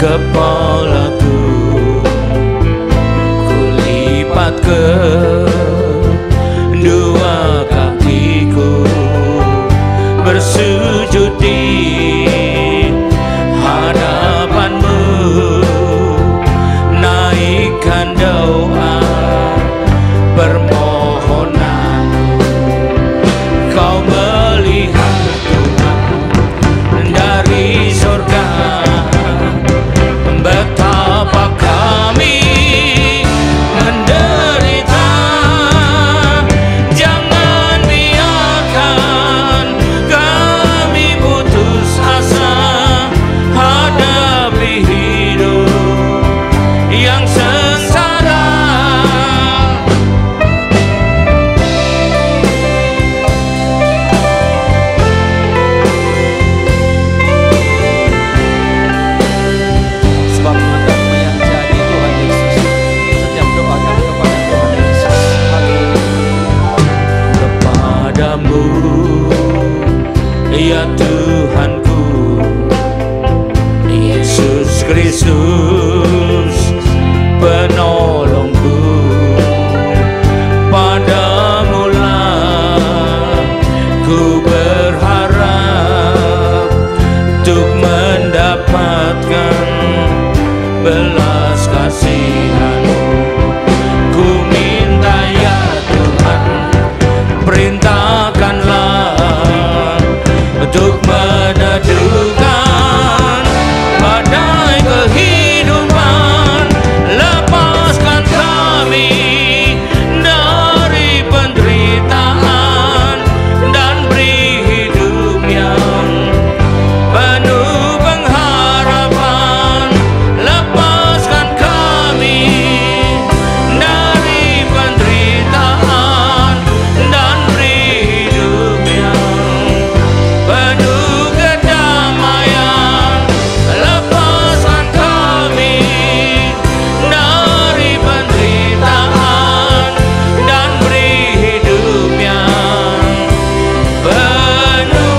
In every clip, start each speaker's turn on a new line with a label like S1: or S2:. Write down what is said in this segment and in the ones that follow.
S1: kepalaku, kulipat kedua kakiku, bersujud di hadapanmu, naikkan doa permohonanku. Kau melihat Tuhan dari surga, betapa kami menderita. Jangan biarkan kami putus asa hadapi hidup yang sengsara.
S2: Sebab engkau yang jadi Tuhan Yesus, setiap doa kami kepada Tuhan Yesus.
S1: Kepadamu, ya Tuhanku, Yesus Kristus penolongku, padamulah ku berharap untuk mendapatkan belas kasihan-Mu. Ku minta ya Tuhan, perintahkanlah untuk meneduhkan badai kehidupan. Lepaskan kami dari penderitaan dan beri hidup yang penuh pengharapan. Lepaskan kami dari penderitaan dan beri hidup yang penuh kedamaian. Lepaskan kami dari penderitaan dan beri hidup yang penuh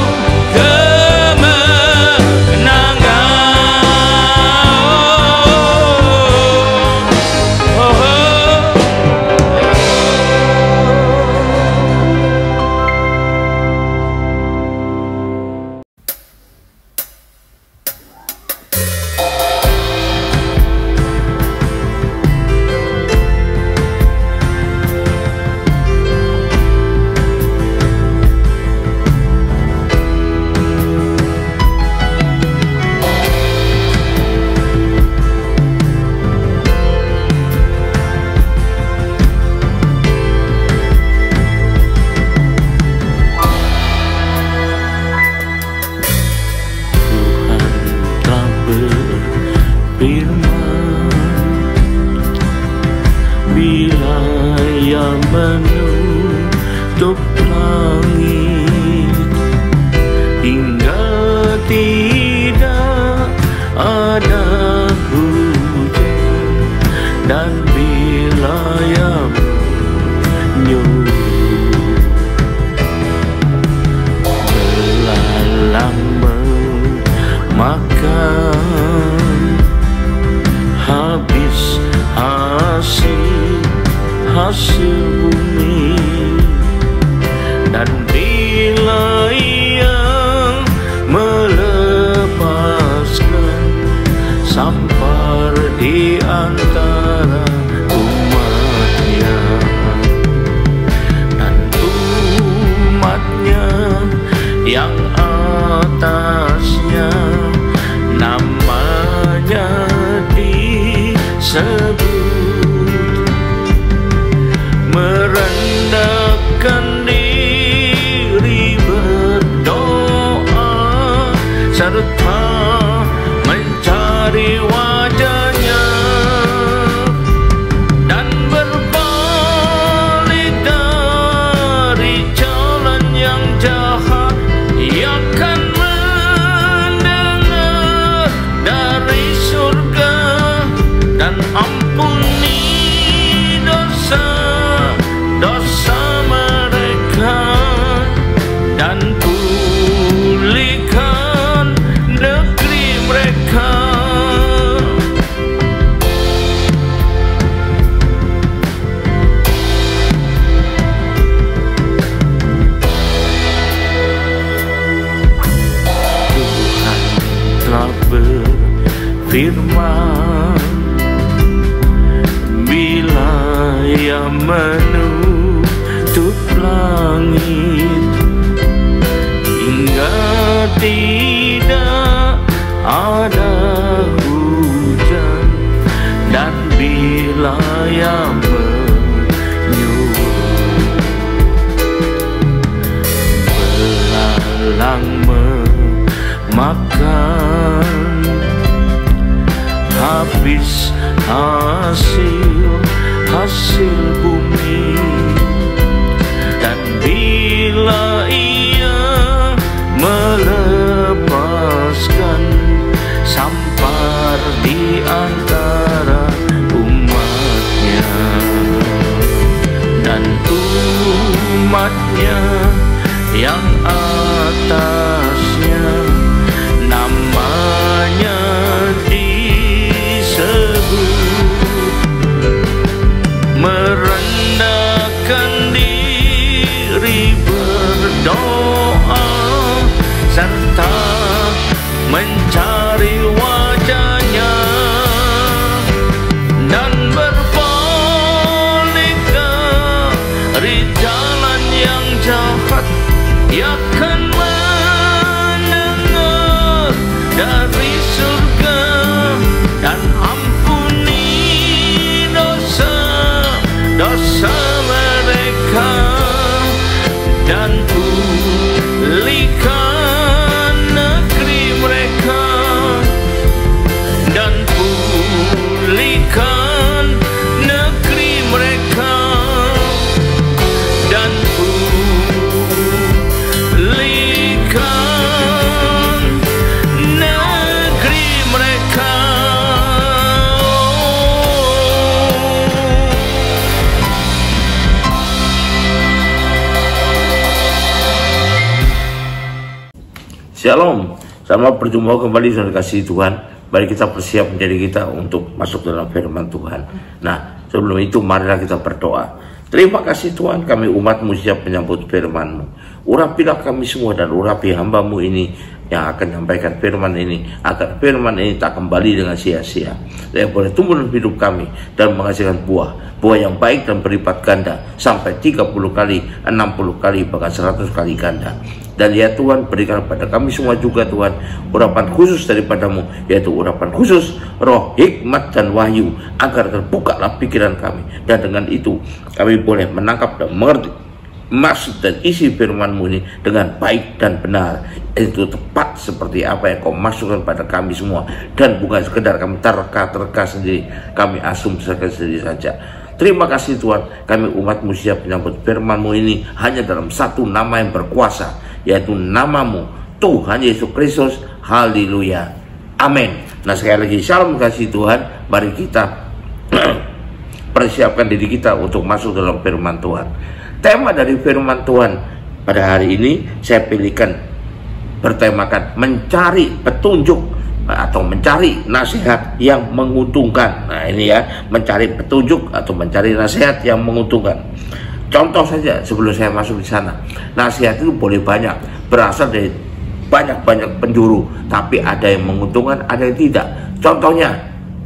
S1: bila ia menutup langit hingga tidak ada hujan, dan bila ia menyuruh belalang memakan habis hasil bumi, dan bila ia meletakkan firman, bila ia menutup langit hingga tidak ada hujan, dan bila ia menyuruh belalang memakan habis hasil bumi, dan bila ia melepaskan sampar di antara umatnya, dan umatnya yang atasnya namanya merendahkan diri, berdoa serta mencari wajahnya, dan berpaling dari jalan yang jahat. Ia akan mendengar dari surga dan dosa mereka, dan pulihkan negeri mereka, dan pulihkan negeri mereka, dan pulihkan negeri mereka.
S3: Shalom, selamat berjumpa kembali dengan kasih Tuhan. Mari kita bersiap menjadi kita untuk masuk dalam firman Tuhan. Nah, sebelum itu marilah kita berdoa. Terima kasih Tuhan, kami umat-Mu siap menyambut firman-Mu. Urapilah kami semua dan urapi hamba-Mu ini yang akan menyampaikan firman ini, agar firman ini tak kembali dengan sia-sia. Yang boleh tumbuh dalam hidup kami dan menghasilkan buah yang baik dan berlipat ganda sampai 30 kali, 60 kali, bahkan 100 kali ganda. Dan ya Tuhan, berikan pada kami semua juga Tuhan urapan khusus daripada-Mu, yaitu urapan khusus roh, hikmat dan wahyu, agar terbukalah pikiran kami, dan dengan itu kami boleh menangkap dan mengerti maksud dan isi firman-Mu ini dengan baik dan benar, itu tepat seperti apa yang Kau masukkan pada kami semua, dan bukan sekedar kami terka sendiri, kami asumsikan sendiri saja. Terima kasih Tuhan, kami umat-Mu siap menyambut firman-Mu ini hanya dalam satu nama yang berkuasa, yaitu nama-Mu, Tuhan Yesus Kristus. Haleluya, amin. Nah, sekali lagi shalom kasih Tuhan. Mari kita persiapkan diri kita untuk masuk dalam firman Tuhan. Tema dari firman Tuhan pada hari ini saya pilihkan bertemakan mencari petunjuk atau mencari nasihat yang menguntungkan. Nah, ini ya, mencari petunjuk atau mencari nasihat yang menguntungkan. Contoh saja sebelum saya masuk di sana. Nasihat itu boleh banyak, berasal dari banyak penjuru, tapi ada yang menguntungkan, ada yang tidak. Contohnya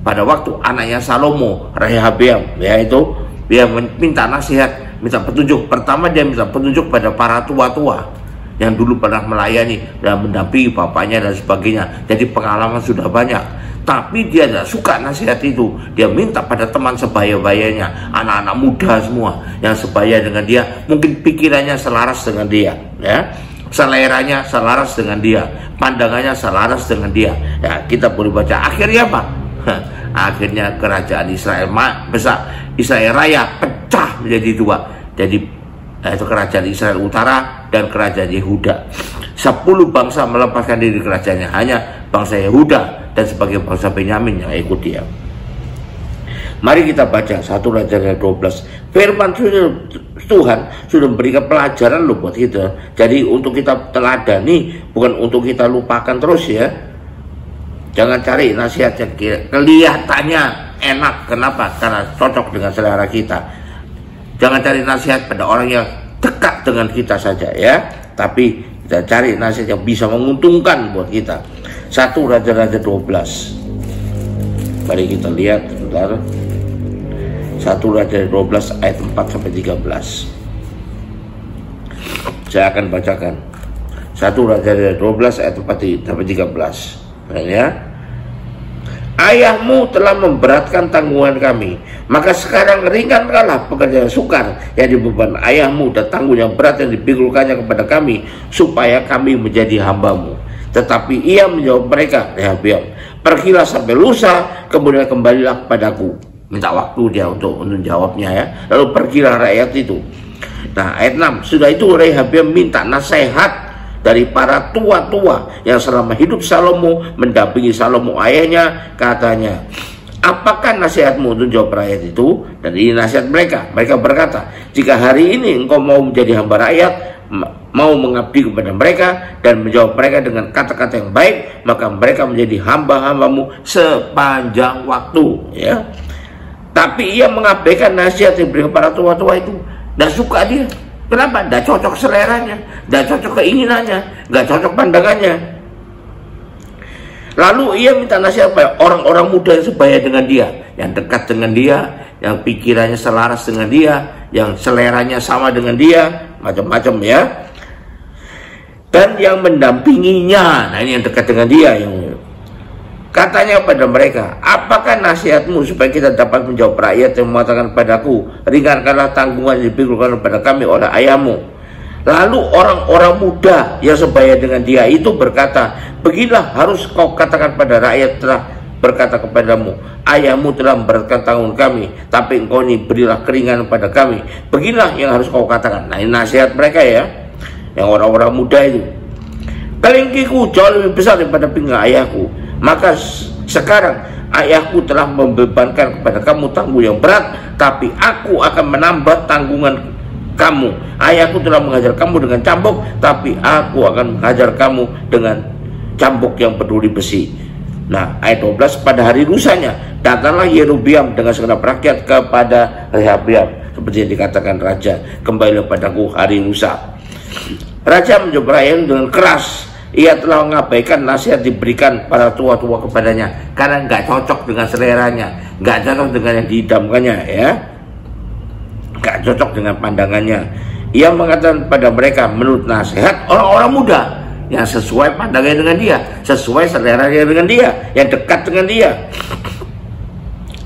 S3: pada waktu anaknya Salomo, Rehabeam, yaitu dia minta nasihat, minta petunjuk. Pertama dia minta petunjuk pada para tua-tua yang dulu pernah melayani dan mendampingi bapaknya dan sebagainya, jadi pengalaman sudah banyak. Tapi dia tidak suka nasihat itu. Dia minta pada teman sebaya-bayanya, anak-anak muda semua yang sebaya dengan dia, mungkin pikirannya selaras dengan dia, ya, seleranya selaras dengan dia, pandangannya selaras dengan dia. Ya, kita boleh baca akhirnya apa? Akhirnya kerajaan Israel besar, Israel Raya pecah menjadi dua. Jadi itu kerajaan Israel Utara dan kerajaan Yehuda. 10 bangsa melepaskan diri kerajaannya, hanya bangsa Yehuda dan sebagai bangsa Benyamin yang ikut dia. Mari kita baca 1 Raja 12. Firman Tuhan sudah memberikan pelajaran loh buat kita. Jadi untuk kita teladani, bukan untuk kita lupakan terus ya. Jangan cari nasihat yang kelihatannya enak. Kenapa? Karena cocok dengan selera kita. Jangan cari nasihat pada orang yang dekat dengan kita saja ya. Tapi kita cari nasihat yang bisa menguntungkan buat kita. 1 Raja 12. Mari kita lihat sebentar. 1 Raja 12 ayat 4 sampai 13. Saya akan bacakan. 1 Raja 12 ayat 4 sampai 13. Ya. Ayahmu telah memberatkan tanggungan kami, maka sekarang ringankanlah pekerjaan sukar yang dibeban ayahmu dan tanggung yang berat yang dipikulkannya kepada kami, supaya kami menjadi hambamu. Tetapi ia menjawab mereka, Rehabeam, pergilah sampai lusa, kemudian kembalilah kepadaku. Minta waktu dia untuk jawabnya ya. Lalu pergilah rakyat itu. Nah, ayat 6, sudah itu Rehabeam minta nasihat dari para tua-tua yang selama hidup Salomo mendampingi Salomo ayahnya. Katanya, apakah nasihatmu untuk jawab rakyat itu? Dan ini nasihat mereka. Mereka berkata, jika hari ini engkau mau menjadi hamba rakyat, mau mengabdi kepada mereka dan menjawab mereka dengan kata-kata yang baik, maka mereka menjadi hamba-hambamu sepanjang waktu ya. Tapi ia mengabaikan nasihat yang diberikan para tua-tua itu. Tidak suka dia. Kenapa? Tidak cocok seleranya, tidak cocok keinginannya, tidak cocok pandangannya. Lalu ia minta nasihat pada orang-orang muda yang sebaya dengan dia, yang dekat dengan dia, yang pikirannya selaras dengan dia, yang seleranya sama dengan dia, macam-macam ya. Dan yang mendampinginya, nah ini yang dekat dengan dia, yang katanya pada mereka, apakah nasihatmu supaya kita dapat menjawab rakyat yang mengatakan padaku, ringankanlah tanggungan yang dipikulkan kepada kami oleh ayahmu. Lalu orang-orang muda yang sebaya dengan dia itu berkata, beginilah harus kau katakan pada rakyat telah berkata kepadamu, ayahmu telah memberatkan tanggungan kami, tapi engkau ini berilah keringanan pada kami. Beginilah yang harus kau katakan. Nah, ini nasihat mereka ya, yang orang-orang muda itu. Kelingkiku jauh lebih besar daripada pinggang ayahku, maka sekarang ayahku telah membebankan kepada kamu tanggung yang berat, tapi aku akan menambah tanggungan kamu. Ayahku telah mengajar kamu dengan cambuk, tapi aku akan mengajar kamu dengan cambuk yang berduri besi. Nah, ayat 12, pada hari lusanya datanglah Yerobeam dengan segenap rakyat kepada Rehabeam, seperti yang dikatakan raja, kembalilah padaku hari lusa. Raja menjawab rakyat dengan keras. Ia telah mengabaikan nasihat diberikan para tua-tua kepadanya karena nggak cocok dengan seleranya, nggak cocok dengan yang diidamkannya ya, nggak cocok dengan pandangannya. Ia mengatakan pada mereka menurut nasihat orang-orang muda yang sesuai pandangannya dengan dia, sesuai seleranya dengan dia, yang dekat dengan dia.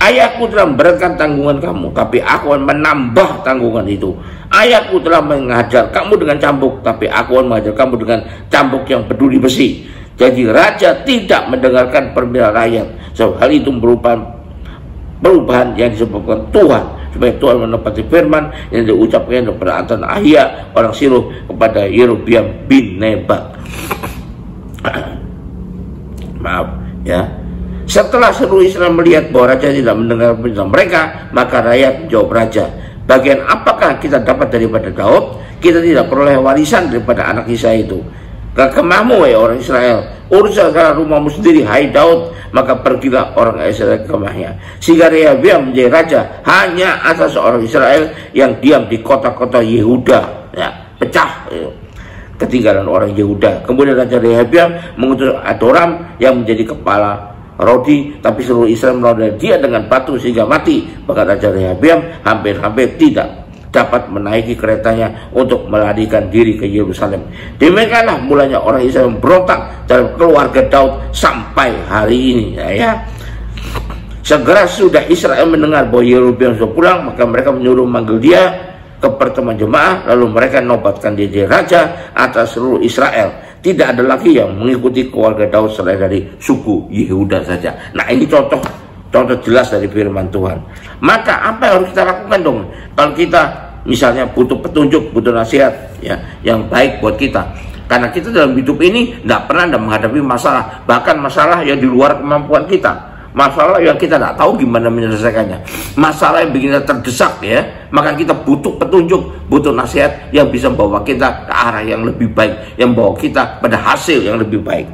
S3: Ayahku telah memberatkan tanggungan kamu, tapi aku akan menambah tanggungan itu. Ayahku telah mengajar kamu dengan cambuk, tapi aku akan mengajar kamu dengan cambuk yang berduri besi. Jadi raja tidak mendengarkan permintaan rakyat. So, hal itu merupakan perubahan yang disebabkan Tuhan, supaya Tuhan menepati firman yang diucapkan kepada Atan Ahia orang Silo kepada Yerobeam bin Nebat. Maaf ya. Setelah seluruh Israel melihat bahwa raja tidak mendengar perintah mereka, maka rakyat menjawab raja, bagian apakah kita dapat daripada Daud? Kita tidak peroleh warisan daripada anak Isai itu. Ke kemahmu ya orang Israel, uruslah rumahmu sendiri hai Daud. Maka pergilah orang Israel ke kemahnya, sehingga Rehabeam menjadi raja hanya atas seorang Israel yang diam di kota-kota Yehuda ya, pecah ya. Ketinggalan orang Yehuda. Kemudian Raja Rehabeam mengutus Adoram yang menjadi kepala Rodi, tapi seluruh Israel melawan dia dengan batu sehingga mati. Maka Raja Rehabeam hampir-hampir tidak dapat menaiki keretanya untuk melarikan diri ke Yerusalem. Demikianlah mulanya orang Israel memberontak dalam keluarga Daud sampai hari ini ya. Segera sudah Israel mendengar bahwa Yerobeam sudah pulang, maka mereka menyuruh memanggil dia ke pertemuan jemaah, lalu mereka nobatkan dia jadi raja atas seluruh Israel. Tidak ada lagi yang mengikuti keluarga Daud selain dari suku Yehuda saja. Nah, ini contoh jelas dari firman Tuhan. Maka apa yang harus kita lakukan dong? Kalau kita misalnya butuh petunjuk, butuh nasihat ya, yang baik buat kita. Karena kita dalam hidup ini tidak pernah menghadapi masalah, bahkan masalah yang di luar kemampuan kita. Masalah yang kita tidak tahu gimana menyelesaikannya, masalah yang bikin kita terdesak ya, maka kita butuh petunjuk, butuh nasihat yang bisa membawa kita ke arah yang lebih baik, yang membawa kita pada hasil yang lebih baik.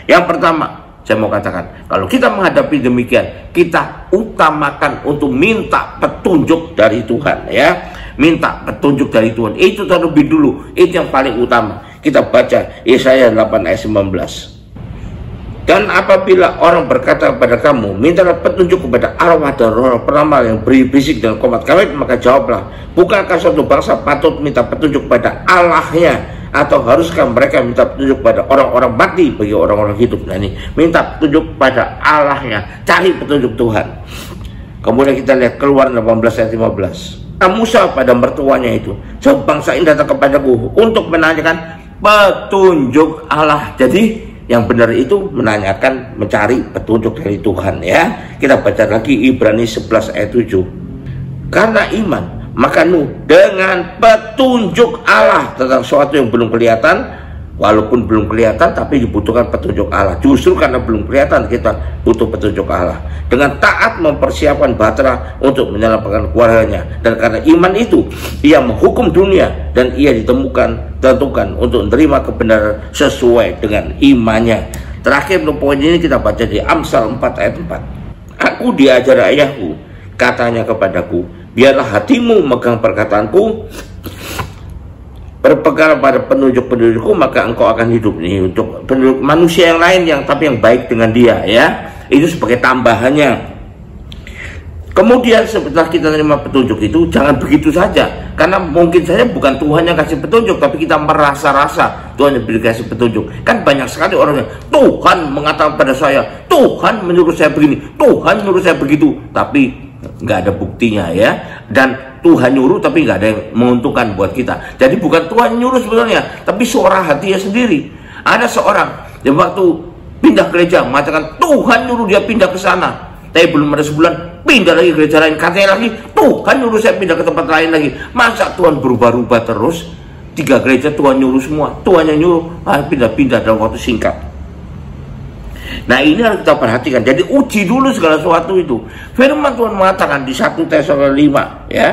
S3: Yang pertama, saya mau katakan, kalau kita menghadapi demikian, kita utamakan untuk minta petunjuk dari Tuhan ya, minta petunjuk dari Tuhan, itu terlebih dulu, itu yang paling utama. Kita baca Yesaya 8 ayat 19. Dan apabila orang berkata kepada kamu, mintalah petunjuk kepada arwah dan roh peramal yang berbisik dan komat kawit, maka jawablah, bukankah suatu bangsa patut minta petunjuk pada Allahnya, atau haruskah mereka minta petunjuk pada orang-orang mati bagi orang-orang hidup? Nah ini, minta petunjuk pada Allahnya, cari petunjuk Tuhan. Kemudian kita lihat Keluaran 18 ayat 15. Musa pada mertuanya itu, sebangsa ini datang kepadaku untuk menanyakan petunjuk Allah. Jadi yang benar itu menanyakan, mencari petunjuk dari Tuhan, ya. Kita baca lagi Ibrani 11 ayat 7. Karena iman, maka Nuh dengan petunjuk Allah tentang sesuatu yang belum kelihatan. Walaupun belum kelihatan, tapi dibutuhkan petunjuk Allah. Justru karena belum kelihatan, kita butuh petunjuk Allah. Dengan taat mempersiapkan bahtera untuk menyelamatkan keluarganya. Dan karena iman itu, ia menghukum dunia, dan ia ditentukan untuk menerima kebenaran sesuai dengan imannya. Terakhir untuk poin ini kita baca di Amsal 4 ayat 4. Aku diajar ayahku, katanya kepadaku, biarlah hatimu megang perkataanku, berpegang pada penunjuk-penunjukku, maka engkau akan hidup. Nih untuk penunjuk manusia yang lain yang baik dengan dia, ya. Itu sebagai tambahannya. Kemudian setelah kita menerima petunjuk itu, jangan begitu saja, karena mungkin saja bukan Tuhan yang kasih petunjuk, tapi kita merasa-rasa Tuhan yang kasih petunjuk. Kan banyak sekali orang yang Tuhan mengatakan pada saya, Tuhan menyuruh saya begini, Tuhan menyuruh saya begitu, tapi nggak ada buktinya, ya. Dan Tuhan nyuruh tapi nggak ada yang menguntungkan buat kita. Jadi bukan Tuhan nyuruh sebenarnya, tapi suara hatinya sendiri. Ada seorang yang waktu pindah gereja mengatakan Tuhan nyuruh dia pindah ke sana, tapi belum ada sebulan pindah lagi gereja lain, katanya lagi Tuhan nyuruh saya pindah ke tempat lain lagi. Masa Tuhan berubah-ubah terus? 3 gereja Tuhan nyuruh semua, Tuhan yang nyuruh pindah-pindah dalam waktu singkat. Nah ini harus kita perhatikan. Jadi uji dulu segala sesuatu itu. Firman Tuhan mengatakan di 1 Tesalonika 5, ya,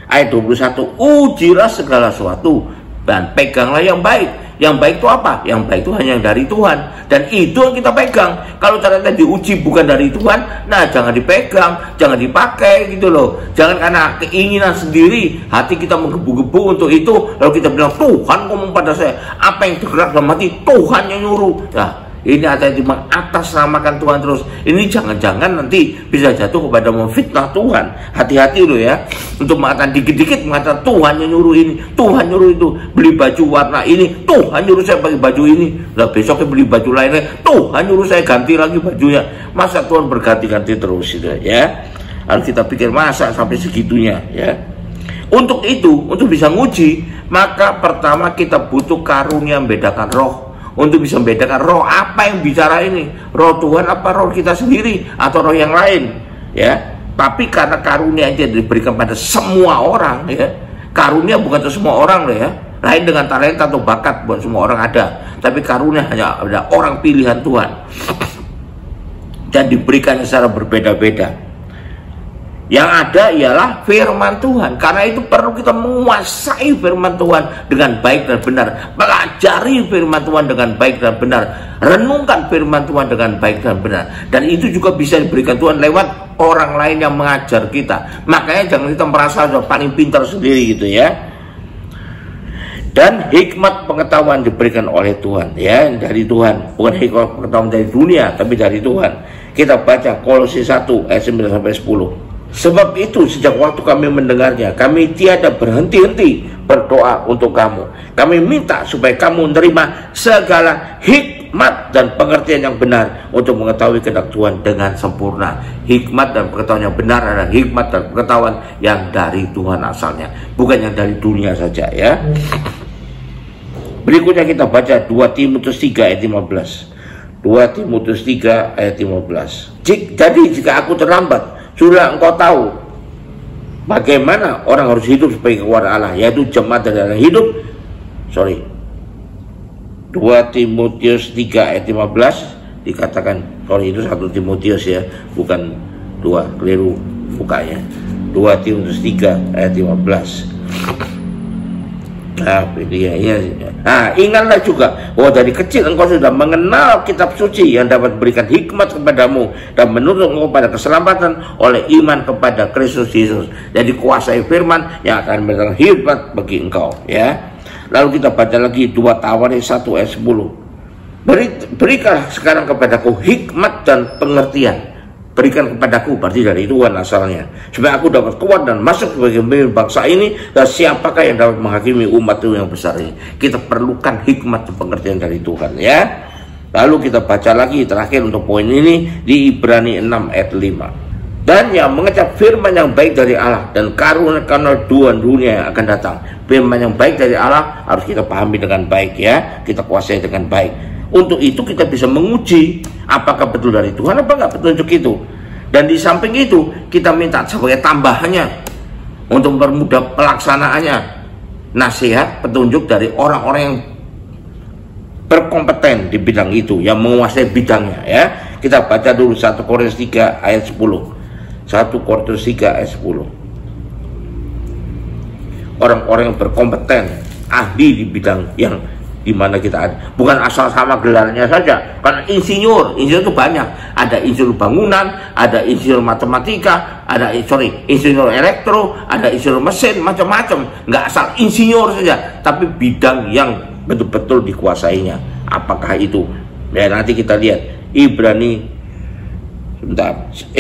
S3: ayat 21, ujilah segala sesuatu dan peganglah yang baik. Yang baik itu apa? Yang baik itu hanya dari Tuhan, dan itu yang kita pegang. Kalau ternyata diuji bukan dari Tuhan, nah jangan dipegang, jangan dipakai gitu loh. Jangan karena keinginan sendiri hati kita menggebu-gebu untuk itu, lalu kita bilang Tuhan ngomong pada saya. Apa yang tergerak dalam hati, Tuhan yang nyuruh. Nah ini ada yang mengatasnamakan Tuhan terus. Ini jangan-jangan nanti bisa jatuh kepada memfitnah Tuhan. Hati-hati loh ya. Untuk mengatakan dikit-dikit mengatakan Tuhan yang nyuruh ini, Tuhan nyuruh itu, beli baju warna ini, Tuhan nyuruh saya pakai baju ini. Nah besoknya beli baju lainnya, Tuhan nyuruh saya ganti lagi bajunya. Masa Tuhan berganti-ganti terus itu ya. Harus kita pikir masa sampai segitunya ya. Untuk itu, untuk bisa nguji, maka pertama kita butuh karunia membedakan roh. Untuk bisa membedakan roh apa yang bicara ini, roh Tuhan apa roh kita sendiri atau roh yang lain ya. Tapi karena karunia itu diberikan pada semua orang ya, karunia bukan untuk semua orang loh ya. Lain dengan talenta atau bakat, buat semua orang ada, tapi karunia hanya ada orang pilihan Tuhan dan diberikan secara berbeda-beda. Yang ada ialah firman Tuhan. Karena itu perlu kita menguasai firman Tuhan dengan baik dan benar. Pelajari firman Tuhan dengan baik dan benar. Renungkan firman Tuhan dengan baik dan benar. Dan itu juga bisa diberikan Tuhan lewat orang lain yang mengajar kita. Makanya jangan kita merasa sudah paling pintar sendiri gitu ya. Dan hikmat pengetahuan diberikan oleh Tuhan ya, dari Tuhan. Bukan hikmat pengetahuan dari dunia, tapi dari Tuhan. Kita baca Kolose 1 ayat 9-10. Sebab itu sejak waktu kami mendengarnya, kami tiada berhenti-henti berdoa untuk kamu. Kami minta supaya kamu menerima segala hikmat dan pengertian yang benar untuk mengetahui kehendak Tuhan dengan sempurna. Hikmat dan pengetahuan yang benar adalah hikmat dan pengetahuan yang dari Tuhan asalnya, bukan yang dari dunia saja ya. Berikutnya kita baca 2 Timotius 3 ayat 15. 2 Timotius 3 ayat 15. Jadi jika aku terlambat, sudah engkau tahu bagaimana orang harus hidup sebagai keluarga Allah, yaitu jemaat dari Allah hidup. 2 Timotius 3 ayat 15 dikatakan, itu 1 Timotius ya, bukan 2, keliru bukanya. 2 Timotius 3 ayat 15. Nah, ingatlah juga bahwa dari kecil engkau sudah mengenal kitab suci yang dapat berikan hikmat kepadamu dan menuntun engkau pada keselamatan oleh iman kepada Kristus Yesus. Jadi kuasai firman yang akan memberikan hikmat bagi engkau ya. Lalu kita baca lagi 2 Tawarik 1 ayat 10. Berikanlah sekarang kepadaku hikmat dan pengertian. Berikan kepadaku, berarti dari Tuhan asalnya, supaya aku dapat kuat dan masuk sebagai pemimpin bangsa ini. Dan siapakah yang dapat menghakimi umat itu yang besar ini? Kita perlukan hikmat dan pengertian dari Tuhan, ya. Lalu kita baca lagi terakhir untuk poin ini di Ibrani 6 ayat 5. Dan yang mengecap firman yang baik dari Allah dan karunia dunia yang akan datang. Firman yang baik dari Allah harus kita pahami dengan baik, ya. Kita kuasai dengan baik. Untuk itu kita bisa menguji apakah betul dari Tuhan apa enggak petunjuk itu. Dan di samping itu kita minta sebagai tambahannya untuk mempermudah pelaksanaannya, nasihat, petunjuk dari orang-orang yang berkompeten di bidang itu, yang menguasai bidangnya, ya. Kita baca dulu 1 Korintus 3 ayat 10. 1 Korintus 3 ayat 10. Orang-orang yang berkompeten, ahli di bidang yang di mana kita ada, bukan asal sama gelarnya saja. Karena insinyur itu banyak, ada insinyur bangunan, ada insinyur matematika, ada insinyur elektro, ada insinyur mesin, macam-macam. Nggak asal insinyur saja, tapi bidang yang betul-betul dikuasainya. Apakah itu? Ya, nanti kita lihat Ibrani 1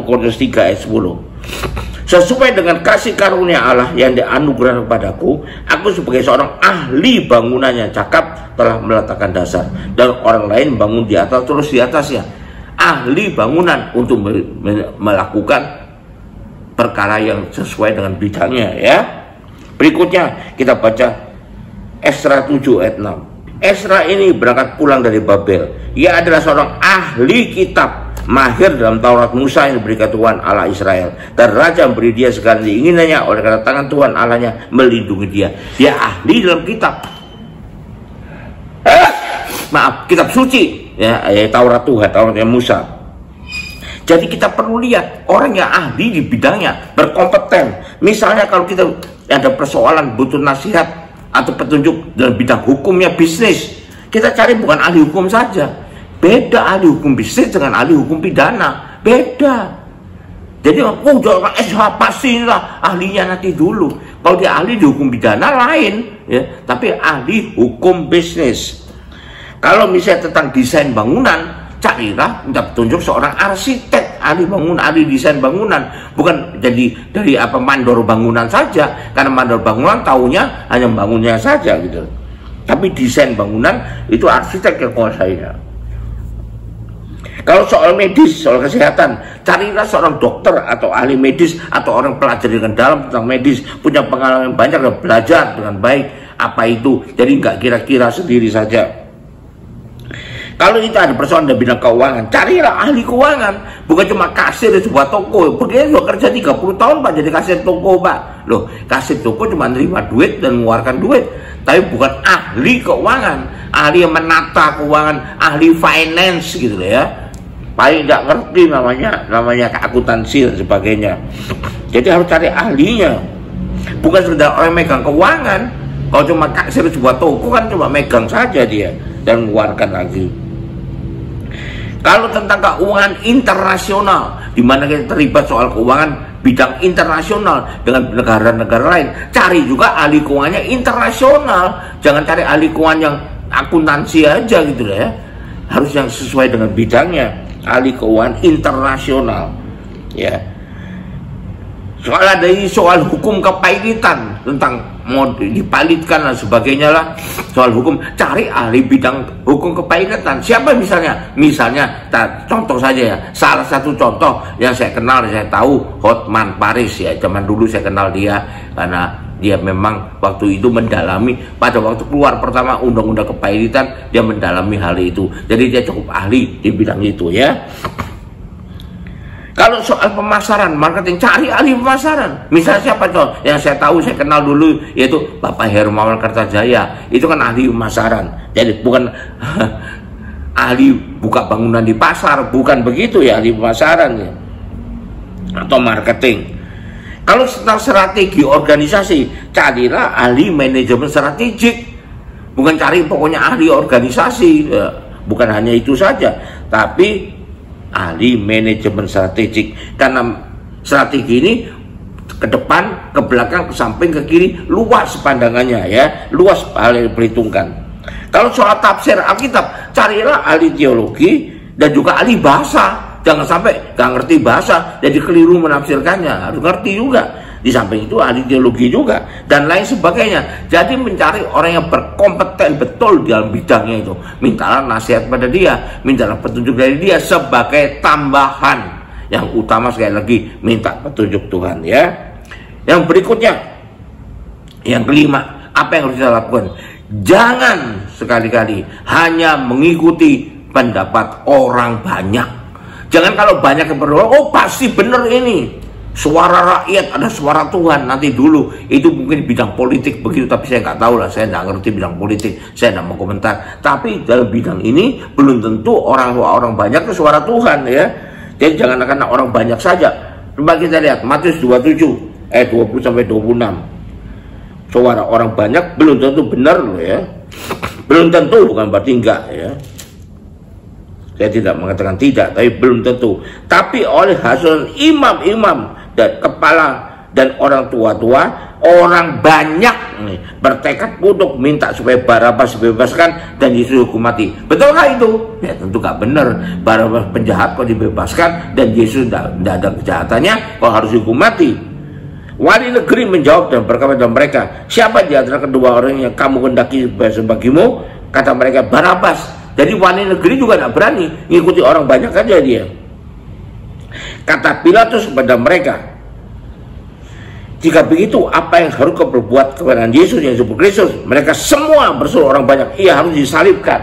S3: Korintus 3 ayat 10. Sesuai dengan kasih karunia Allah yang dianugerahkan kepadaku, aku sebagai seorang ahli bangunan yang cakap telah meletakkan dasar, dan orang lain bangun di atas terus di atasnya. Ahli bangunan untuk melakukan perkara yang sesuai dengan bidangnya, ya. Berikutnya kita baca Esra 7 ayat 6. Esra ini berangkat pulang dari Babel. Ia adalah seorang ahli kitab, mahir dalam Taurat Musa yang diberikan Tuhan Allah Israel, dan raja memberi dia segala keinginannya oleh karena tangan Tuhan Allahnya melindungi dia. Dia ahli dalam kitab, kitab suci, ya, Taurat Tuhan, Taurat Musa. Jadi kita perlu lihat orang yang ahli di bidangnya, berkompeten. Misalnya kalau kita ada persoalan butuh nasihat atau petunjuk dalam bidang hukumnya, bisnis, kita cari bukan ahli hukum saja. Beda ahli hukum bisnis dengan ahli hukum pidana, beda. Jadi jangan SH pastilah ahlinya nanti dulu. Kalau dia ahli di hukum pidana lain, ya, tapi ahli hukum bisnis. Kalau misalnya tentang desain bangunan, carilah minta petunjuk seorang arsitek, ahli bangunan, ahli desain bangunan, bukan jadi dari mandor bangunan saja. Karena mandor bangunan taunya hanya bangunnya saja gitu. Tapi desain bangunan itu arsitek yang kuasainya. Kalau soal medis, soal kesehatan, carilah seorang dokter atau ahli medis atau orang pelajar dengan dalam tentang medis, punya pengalaman banyak dan belajar dengan baik apa itu. Jadi nggak kira-kira sendiri saja. Kalau itu ada persoalan dalam bidang keuangan, carilah ahli keuangan, bukan cuma kasir di sebuah toko. Pergi juga kerja 30 tahun Pak jadi kasir toko, Pak. Loh, kasir toko cuma nerima duit dan mengeluarkan duit, tapi bukan ahli keuangan, ahli yang menata keuangan, ahli finance gitu ya. Paling nggak ngerti namanya akuntansi dan sebagainya. Jadi harus cari ahlinya, bukan sekedar orang megang keuangan. Kalau cuma kasir sebuah toko kan cuma megang saja dia dan mengeluarkan lagi. Kalau tentang keuangan internasional, di mana kita terlibat soal keuangan bidang internasional dengan negara-negara lain, cari juga ahli keuangannya internasional. Jangan cari ahli keuangan yang akuntansi aja gitu ya. Harus yang sesuai dengan bidangnya. Ahli keuangan internasional, ya. Soal hukum kepailitan, tentang mau dipalitkan dan sebagainya lah, soal hukum, cari ahli bidang hukum kepailitan. Siapa misalnya contoh saja ya, salah satu contoh yang saya kenal, saya tahu Hotman Paris ya. Zaman dulu saya kenal dia karena dia memang waktu itu mendalami, pada waktu keluar pertama undang-undang kepailitan, dia mendalami hal itu. Jadi dia cukup ahli di bidang itu ya. Kalau soal pemasaran, marketing, cari ahli pemasaran. Misalnya siapa contoh yang saya tahu, saya kenal dulu, yaitu Bapak Hermawan Kertajaya. Itu kan ahli pemasaran. Jadi bukan ahli buka bangunan di pasar, bukan begitu ya, ahli pemasaran ya. Atau marketing. Kalau tentang strategi organisasi, carilah ahli manajemen strategik. Bukan cari pokoknya ahli organisasi, ya. Bukan hanya itu saja, tapi ahli manajemen strategik. Karena strategi ini ke depan, ke belakang, ke samping, ke kiri, luas pandangannya ya, luas hal yang diperhitungkan. Kalau soal tafsir Alkitab, carilah ahli teologi dan juga ahli bahasa. Jangan sampai gak ngerti bahasa jadi keliru menafsirkannya, harus ngerti juga. Di samping itu ahli teologi juga dan lain sebagainya. Jadi mencari orang yang berkompeten betul dalam bidangnya itu. Mintalah nasihat pada dia, mintalah petunjuk dari dia sebagai tambahan. Yang utama sekali lagi minta petunjuk Tuhan ya. Yang berikutnya, yang kelima, apa yang harus kita lakukan? Jangan sekali-kali hanya mengikuti pendapat orang banyak. Jangan kalau banyak yang berdoa, oh pasti benar ini. Suara rakyat ada suara Tuhan. Nanti dulu itu mungkin bidang politik begitu, tapi saya nggak tahu lah, saya nggak ngerti bidang politik, saya nggak mau komentar. Tapi dalam bidang ini belum tentu orang banyak itu suara Tuhan ya. Jadi jangan karena orang banyak saja. Coba kita lihat Matius 27 ayat 20 sampai 26. Suara orang banyak belum tentu benar loh ya. Belum tentu, bukan berarti enggak ya. Saya tidak mengatakan tidak, tapi belum tentu. Tapi oleh hasil imam-imam dan kepala dan orang tua-tua, orang banyak nih, bertekad untuk minta supaya Barabas dibebaskan dan Yesus dihukum mati. Betulkah itu? Ya tentu gak benar. Barabas penjahat kok dibebaskan dan Yesus tidak ada kejahatannya kok harus dihukum mati. Wali negeri menjawab dan berkata kepada mereka, siapa di antara kedua orang yang kamu hendaki bagimu? Kata mereka, Barabas. Jadi wali negeri juga tidak berani, ngikuti orang banyak aja dia. Kata Pilatus kepada mereka, jika begitu apa yang harus kau berbuat kepada Yesus yang disebut Kristus? Mereka semua berseru orang banyak, ia harus disalibkan.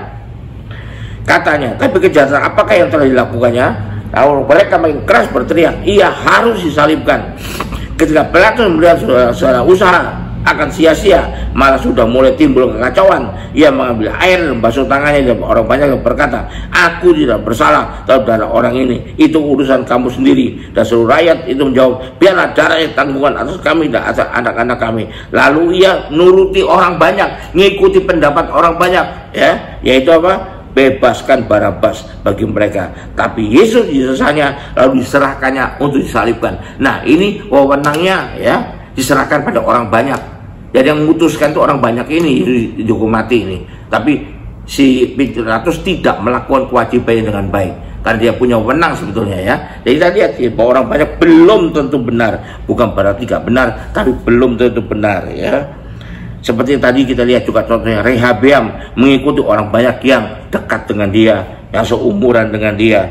S3: Katanya, tapi kejahatan apakah yang telah dilakukannya? Lalu mereka makin keras berteriak, ia harus disalibkan. Ketika Pilatus melihat saudara usaha akan sia-sia, malah sudah mulai timbul kekacauan. Ia mengambil air dan basuh tangannya dan orang banyak yang berkata, aku tidak bersalah terhadap darah orang ini, itu urusan kamu sendiri. Dan seluruh rakyat itu menjawab, biarlah darahnya tanggungan atas kami dan atas anak-anak kami. Lalu ia nuruti orang banyak, ngikuti pendapat orang banyak ya, yaitu apa? Bebaskan Barabas bagi mereka. Tapi Yesus disesanya lalu diserahkannya untuk disalibkan. Nah ini wewenangnya ya, diserahkan pada orang banyak. Jadi yang memutuskan itu orang banyak ini dihukum mati ini. Tapi si Pilatus tidak melakukan kewajibannya dengan baik karena dia punya wewenang sebetulnya ya. Jadi kita lihat ya, bahwa orang banyak belum tentu benar, bukan berarti tidak benar, tapi belum tentu benar ya. Seperti tadi kita lihat juga contohnya Rehabeam mengikuti orang banyak yang dekat dengan dia, yang seumuran dengan dia.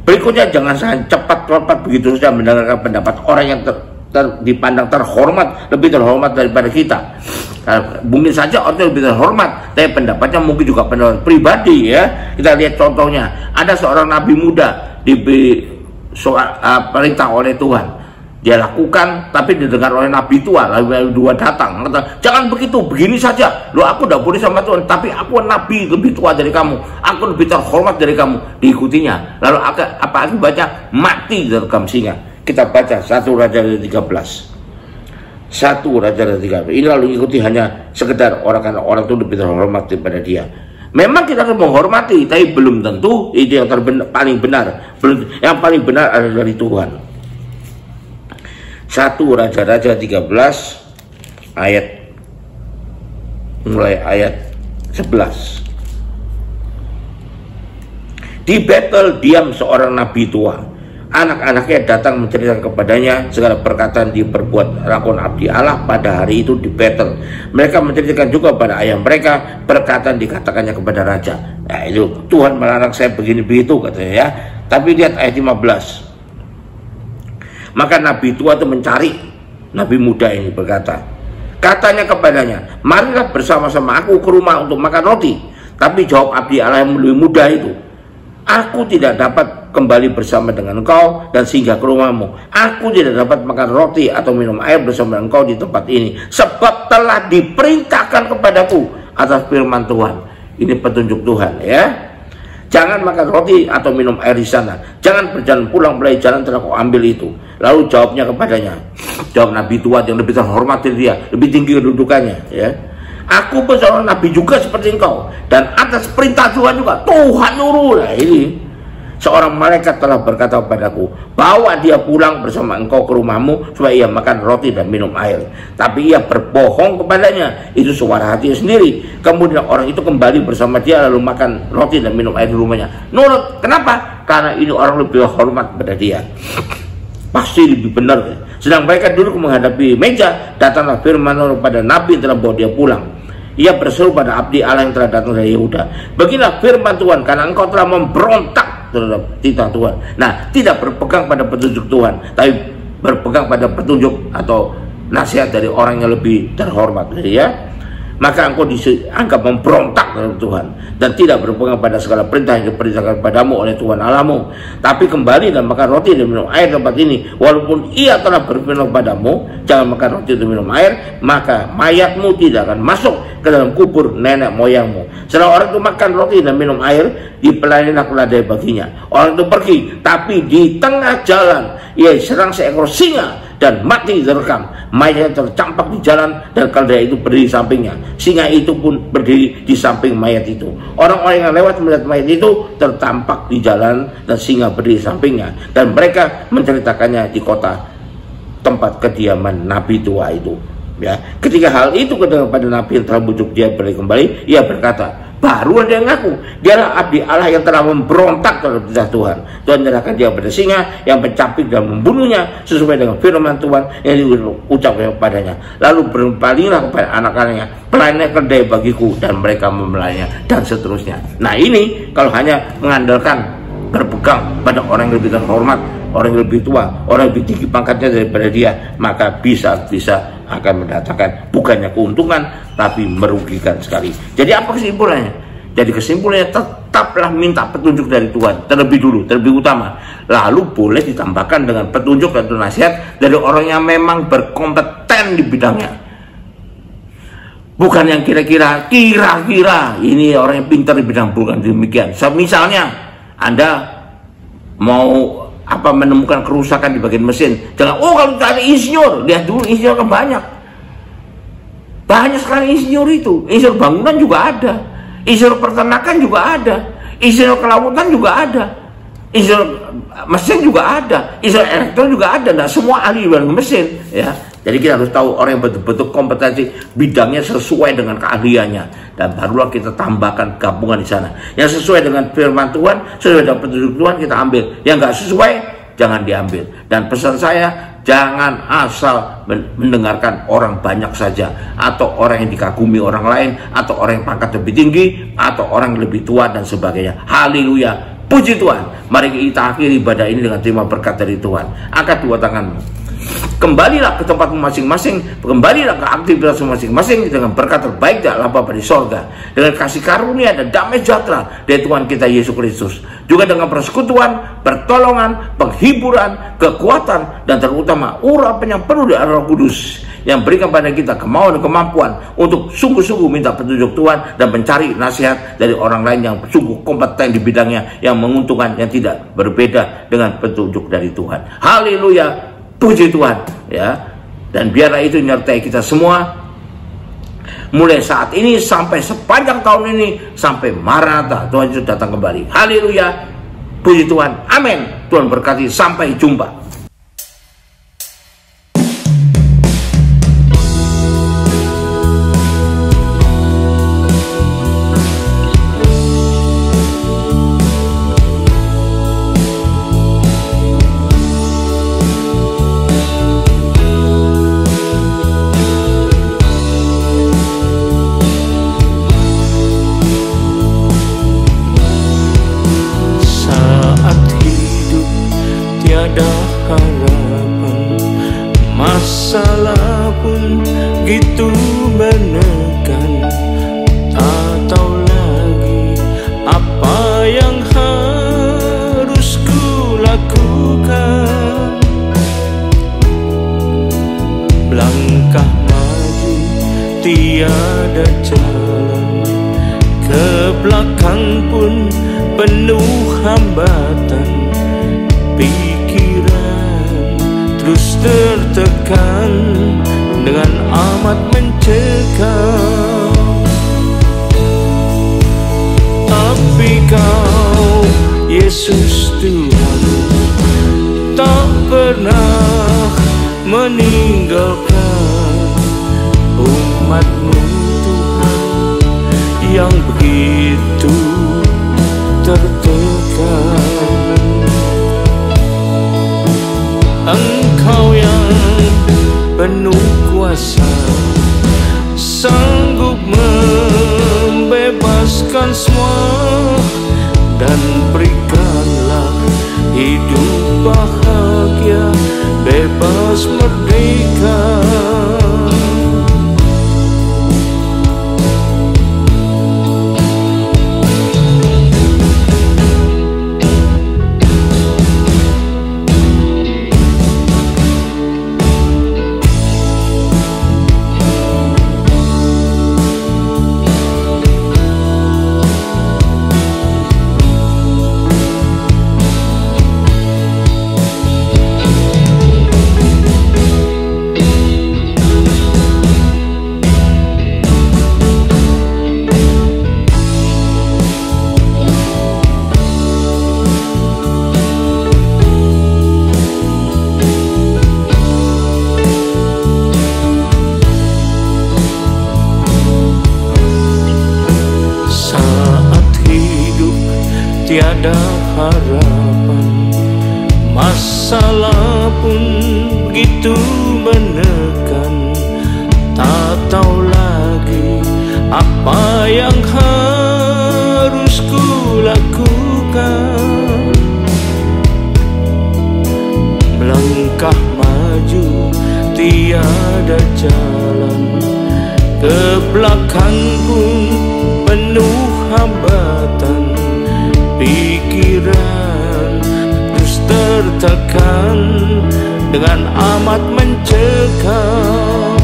S3: Berikutnya jangan cepat-cepat begitu saja mendengarkan pendapat orang yang dipandang terhormat, lebih terhormat daripada kita. Mungkin saja orang lebih terhormat, tapi pendapatnya mungkin juga pendapat pribadi ya. Kita lihat contohnya, ada seorang nabi muda diberi perintah oleh Tuhan, dia lakukan, tapi didengar oleh nabi tua. Lalu dua datang, kata, jangan begitu, begini saja. Loh aku udah boleh sama Tuhan, tapi aku nabi lebih tua dari kamu, aku lebih terhormat dari kamu. Diikutinya. Lalu apa akibatnya? Mati dalam singa. Kita baca 1 Raja 13. 1 Raja 13. Ini lalu ikuti hanya sekedar karena orang itu lebih terhormat daripada dia. Memang kita akan menghormati, tapi belum tentu itu yang paling benar. Yang paling benar adalah dari Tuhan. 1 Raja 13 ayat mulai ayat 11. Di Betel diam seorang nabi tua. Anak-anaknya datang menceritakan kepadanya segala perkataan diperbuat lakon abdi Allah pada hari itu di Betel. Mereka menceritakan juga pada ayah mereka perkataan dikatakannya kepada raja. Nah itu Tuhan melarang saya begini begitu katanya ya. Tapi lihat ayat 15. Maka nabi tua itu mencari nabi muda ini berkata, katanya kepadanya, marilah bersama-sama aku ke rumah untuk makan roti. Tapi jawab abdi Allah yang lebih muda itu, aku tidak dapat kembali bersama dengan engkau dan singgah ke rumahmu. Aku tidak dapat makan roti atau minum air bersama engkau di tempat ini, sebab telah diperintahkan kepadaku atas firman Tuhan. Ini petunjuk Tuhan ya. Jangan makan roti atau minum air di sana. Jangan berjalan pulang melalui jalan telah kau ambil itu. Lalu jawabnya kepadanya, jawab nabi tua yang lebih terhormat dari dia, lebih tinggi kedudukannya ya. Aku pun seorang nabi juga seperti engkau, dan atas perintah Tuhan juga Tuhan nyuruh. Nah ini seorang malaikat telah berkata kepadaku, bawa dia pulang bersama engkau ke rumahmu supaya ia makan roti dan minum air. Tapi ia berbohong kepadanya, itu suara hatinya sendiri. Kemudian orang itu kembali bersama dia lalu makan roti dan minum air di rumahnya. Nurut. Kenapa? Karena ini orang lebih hormat pada dia. Pasti lebih benar. Sedang mereka duduk menghadapi meja, datanglah firman Allah pada Nabi yang telah bawa dia pulang. Ia berseru pada abdi Allah yang telah datang dari Yehuda, beginilah firman Tuhan, karena engkau telah memberontak terhadap titah Tuhan. Nah, tidak berpegang pada petunjuk Tuhan, tapi berpegang pada petunjuk atau nasihat dari orang yang lebih terhormat dari dia, maka engkau dianggap memberontak terhadap Tuhan dan tidak berpegang pada segala perintah yang diperintahkan padamu oleh Tuhan Allahmu. Tapi kembali dan makan roti dan minum air tempat ini, walaupun ia telah berfirman padamu, jangan makan roti dan minum air, maka mayatmu tidak akan masuk ke dalam kubur nenek moyangmu. Setelah orang itu makan roti dan minum air, dipelanilah keledai baginya. Orang itu pergi, tapi di tengah jalan ia serang seekor singa dan mati direkam. Mayatnya tercampak di jalan dan keledai itu berdiri di sampingnya. Singa itu pun berdiri di samping mayat itu. Orang-orang yang lewat melihat mayat itu tertampak di jalan dan singa berdiri di sampingnya, dan mereka menceritakannya di kota tempat kediaman nabi tua itu. Ya, ketika hal itu kedengaran pada nabi yang telah bujuk dia balik kembali, ia berkata, baru ada yang ngaku, dialah abdi Allah yang telah memberontak terhadap titah Tuhan. Tuhan menyerahkan dia pada singa yang mencapik dan membunuhnya sesuai dengan firman Tuhan yang diucapkan kepadanya. Lalu berpalinglah kepada anak-anaknya, pelannya keledai bagiku, dan mereka memelayaninya, dan seterusnya. Nah, ini kalau hanya mengandalkan berpegang pada orang yang lebih terhormat, orang yang lebih tua, orang yang lebih tinggi pangkatnya daripada dia, maka bisa akan mendatangkan bukannya keuntungan tapi merugikan sekali. Jadi apa kesimpulannya? Jadi kesimpulannya, tetaplah minta petunjuk dari Tuhan terlebih dulu, terlebih utama. Lalu boleh ditambahkan dengan petunjuk atau nasihat dari orang yang memang berkompeten di bidangnya. Bukan yang kira-kira ini orang yang pintar di bidang, bukan demikian. Misalnya Anda mau menemukan kerusakan di bagian mesin, jangan kalau ada insinyur, lihat dulu insinyur kan banyak sekali insinyur itu. Insinyur bangunan juga ada, insinyur peternakan juga ada, insinyur kelautan juga ada, insinyur mesin juga ada, insinyur elektron juga ada. Nah, semua ahli bidang mesin, ya. Jadi kita harus tahu orang yang betul-betul kompetensi bidangnya sesuai dengan keahliannya, dan barulah kita tambahkan gabungan di sana. Yang sesuai dengan firman Tuhan, sesuai dengan petunjuk Tuhan kita ambil. Yang nggak sesuai jangan diambil. Dan pesan saya, jangan asal mendengarkan orang banyak saja, atau orang yang dikagumi orang lain, atau orang yang pangkat lebih tinggi, atau orang yang lebih tua dan sebagainya. Haleluya, puji Tuhan. Mari kita akhiri ibadah ini dengan terima berkat dari Tuhan. Angkat dua tanganmu. Kembalilah ke tempatmu masing-masing, kembalilah ke aktivitas masing-masing dengan berkat terbaik dari Allah Bapa di sorga, dengan kasih karunia dan damai sejahtera dari Tuhan kita Yesus Kristus, juga dengan persekutuan, pertolongan, penghiburan, kekuatan, dan terutama urapan yang penuh dari Roh Kudus yang berikan pada kita kemauan dan kemampuan untuk sungguh-sungguh minta petunjuk Tuhan dan mencari nasihat dari orang lain yang sungguh kompeten di bidangnya, yang menguntungkan, yang tidak berbeda dengan petunjuk dari Tuhan. Haleluya, puji Tuhan, ya. Dan biarlah itu menyertai kita semua mulai saat ini sampai sepanjang tahun ini, sampai Maranatha, Tuhan Yesus datang kembali. Haleluya, puji Tuhan, amin. Tuhan berkati, sampai jumpa.
S1: Masalah pun gitu menekan, tak tahu lagi apa yang harus ku lakukan. Melangkah maju tiada jalan, ke belakang pun penuh hambatan. Terus tertekan dengan amat mencekam. Tapi Kau, Yesus, Yesus Tuhan tak pernah meninggalkan umat-Mu Tuhan yang begitu tertekan. Engkau yang penuh kuasa, sanggup membebaskan semua, dan berikanlah hidup bahagia, bebas merdeka. Tiada harapan, masalah pun begitu menekan. Tak tahu lagi apa yang harus ku lakukan. Melangkah maju tiada jalan, ke belakang pun penuh hambatan. Pikiran terus tertekan, dengan amat mencekam.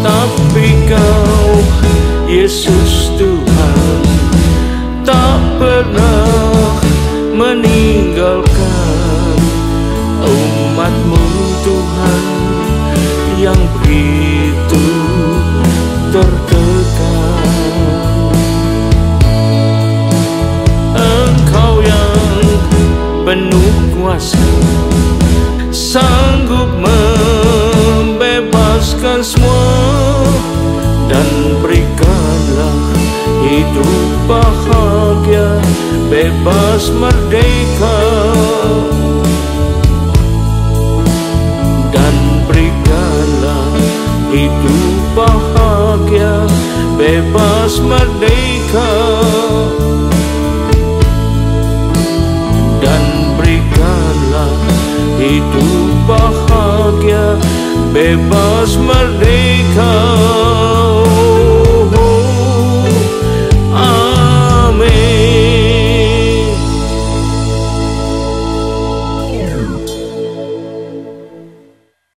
S1: Tapi Kau, Yesus Tuhan, tak pernah meninggalkan umat-Mu Tuhan yang begitu tertekan. Penuh kuasa, sanggup membebaskan semua, dan berikanlah hidup bahagia, bebas merdeka. Dan berikanlah hidup bahagia, bebas merdeka. Hidup bahagia, bebas merdeka.